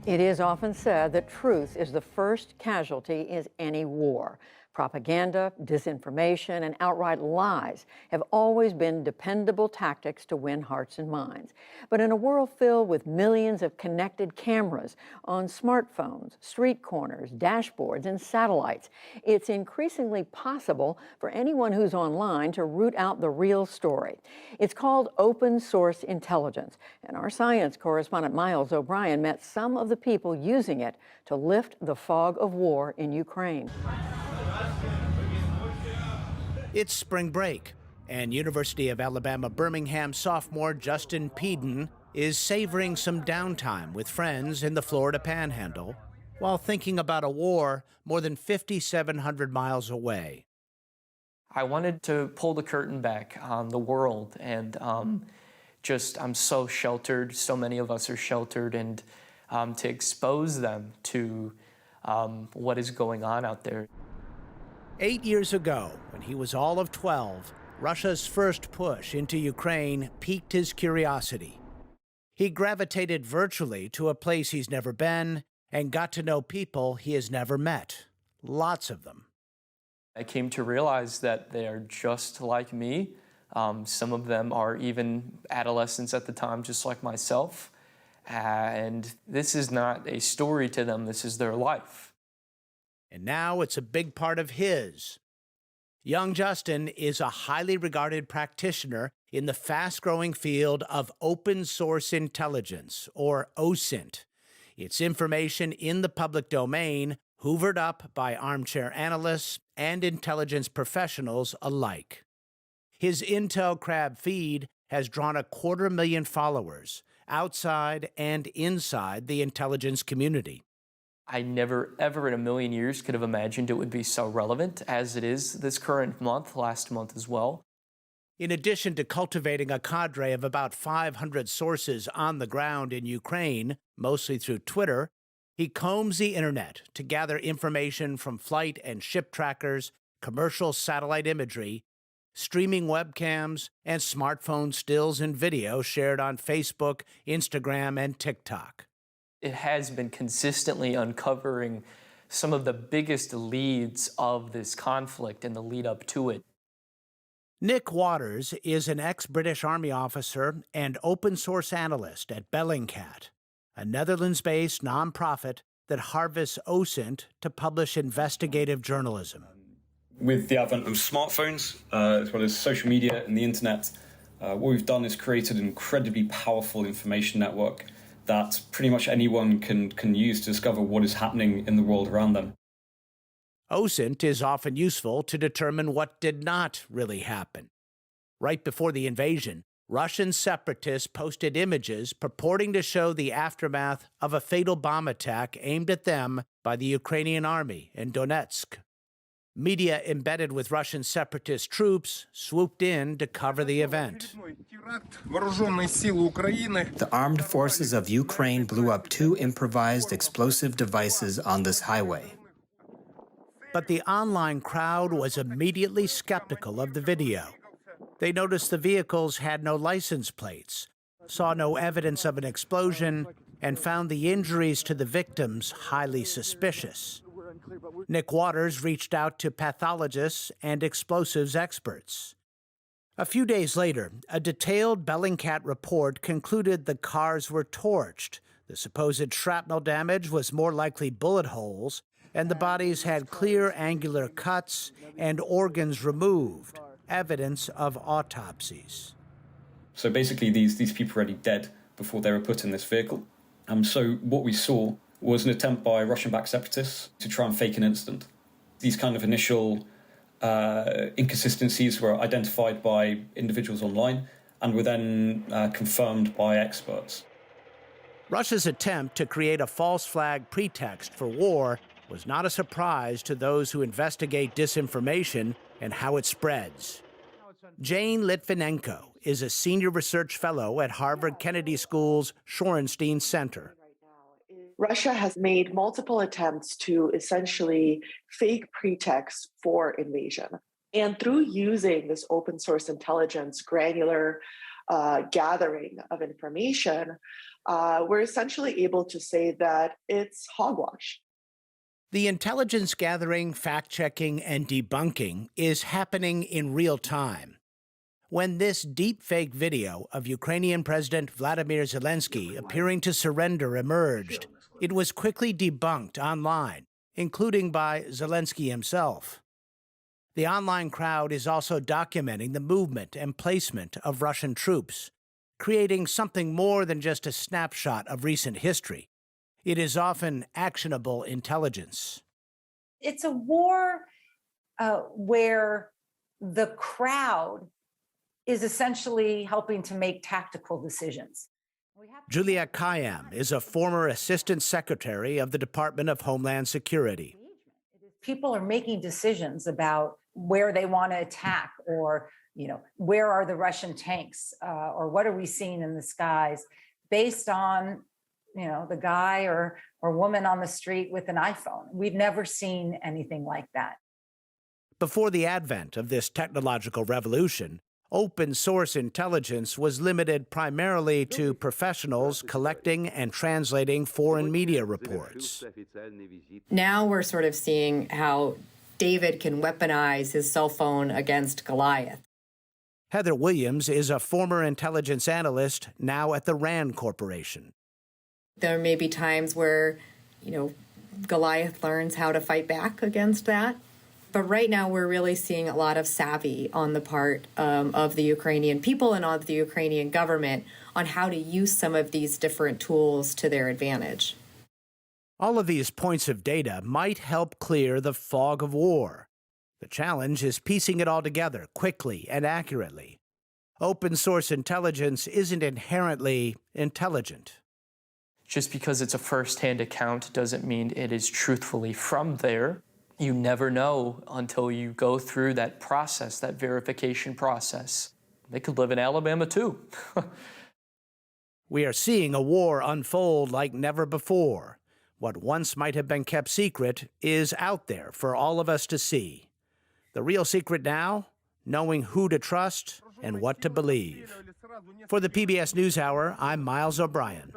It is often said that truth is the first casualty in any war. Propaganda, disinformation, and outright lies have always been dependable tactics to win hearts and minds. But in a world filled with millions of connected cameras on smartphones, street corners, dashboards, and satellites, it's increasingly possible for anyone who's online to root out the real story. It's called open source intelligence, and our science correspondent Miles O'Brien met some of the people using it to lift the fog of war in Ukraine. It's spring break, and University of Alabama Birmingham sophomore Justin Peden is savoring some downtime with friends in the Florida Panhandle while thinking about a war more than 5,700 miles away. I wanted to pull the curtain back on the world, and I'm so sheltered. So many of us are sheltered, and to expose them to what is going on out there. 8 years ago, when he was all of 12, Russia's first push into Ukraine piqued his curiosity. He gravitated virtually to a place he's never been and got to know people he has never met. Lots of them. I came to realize that they are just like me. Some of them are even adolescents at the time, just like myself. And this is not a story to them, this is their life. And now it's a big part of his. Young Justin is a highly regarded practitioner in the fast-growing field of open source intelligence, or OSINT. It's information in the public domain, hoovered up by armchair analysts and intelligence professionals alike. His Intel Crab feed has drawn 250,000 followers outside and inside the intelligence community. I never, ever in a million years could have imagined it would be so relevant as it is this current month, last month as well. In addition to cultivating a cadre of about 500 sources on the ground in Ukraine, mostly through Twitter, he combs the internet to gather information from flight and ship trackers, commercial satellite imagery, streaming webcams, and smartphone stills and video shared on Facebook, Instagram, and TikTok. It has been consistently uncovering some of the biggest leads of this conflict and the lead up to it. Nick Waters is an ex-British Army officer and open source analyst at Bellingcat, a Netherlands-based nonprofit that harvests OSINT to publish investigative journalism. With the advent of smartphones, as well as social media and the internet, what we've done is created an incredibly powerful information network that pretty much anyone can use to discover what is happening in the world around them. OSINT is often useful to determine what did not really happen. Right before the invasion, Russian separatists posted images purporting to show the aftermath of a fatal bomb attack aimed at them by the Ukrainian army in Donetsk. Media embedded with Russian separatist troops swooped in to cover the event. The armed forces of Ukraine blew up 2 improvised explosive devices on this highway. But the online crowd was immediately skeptical of the video. They noticed the vehicles had no license plates, saw no evidence of an explosion, and found the injuries to the victims highly suspicious. Nick Waters reached out to pathologists and explosives experts. A few days later, a detailed Bellingcat report concluded the cars were torched. The supposed shrapnel damage was more likely bullet holes, and the bodies had clear angular cuts and organs removed, evidence of autopsies. So basically, these people were already dead before they were put in this vehicle. So what we saw was an attempt by Russian-backed separatists to try and fake an incident. These kind of initial inconsistencies were identified by individuals online and were then confirmed by experts. Russia's attempt to create a false flag pretext for war was not a surprise to those who investigate disinformation and how it spreads. Jane Litvinenko is a senior research fellow at Harvard Kennedy School's Shorenstein Center. Russia has made multiple attempts to essentially fake pretexts for invasion. And through using this open source intelligence, granular gathering of information, we're essentially able to say that it's hogwash. The intelligence gathering, fact checking, and debunking is happening in real time. When this deep-fake video of Ukrainian President Vladimir Zelensky appearing to surrender emerged, it was quickly debunked online, including by Zelensky himself. The online crowd is also documenting the movement and placement of Russian troops, creating something more than just a snapshot of recent history. It is often actionable intelligence. It's a war where the crowd is essentially helping to make tactical decisions. Juliet Kayyem is a former assistant secretary of the Department of Homeland Security. People are making decisions about where they want to attack, or where are the Russian tanks, or what are we seeing in the skies, based on the guy or woman on the street with an iPhone. We've never seen anything like that. Before the advent of this technological revolution, open source intelligence was limited primarily to professionals collecting and translating foreign media reports. Now we're sort of seeing how David can weaponize his cell phone against Goliath. Heather Williams is a former intelligence analyst now at the RAND Corporation. There may be times where, Goliath learns how to fight back against that. But right now, we're really seeing a lot of savvy on the part of the Ukrainian people and of the Ukrainian government on how to use some of these different tools to their advantage. All of these points of data might help clear the fog of war. The challenge is piecing it all together quickly and accurately. Open source intelligence isn't inherently intelligent. Just because it's a first-hand account doesn't mean it is truthfully from there. You never know until you go through that process, that verification process. They could live in Alabama too. We are seeing a war unfold like never before. What once might have been kept secret is out there for all of us to see. The real secret now? Knowing who to trust and what to believe. For the PBS NewsHour, I'm Miles O'Brien.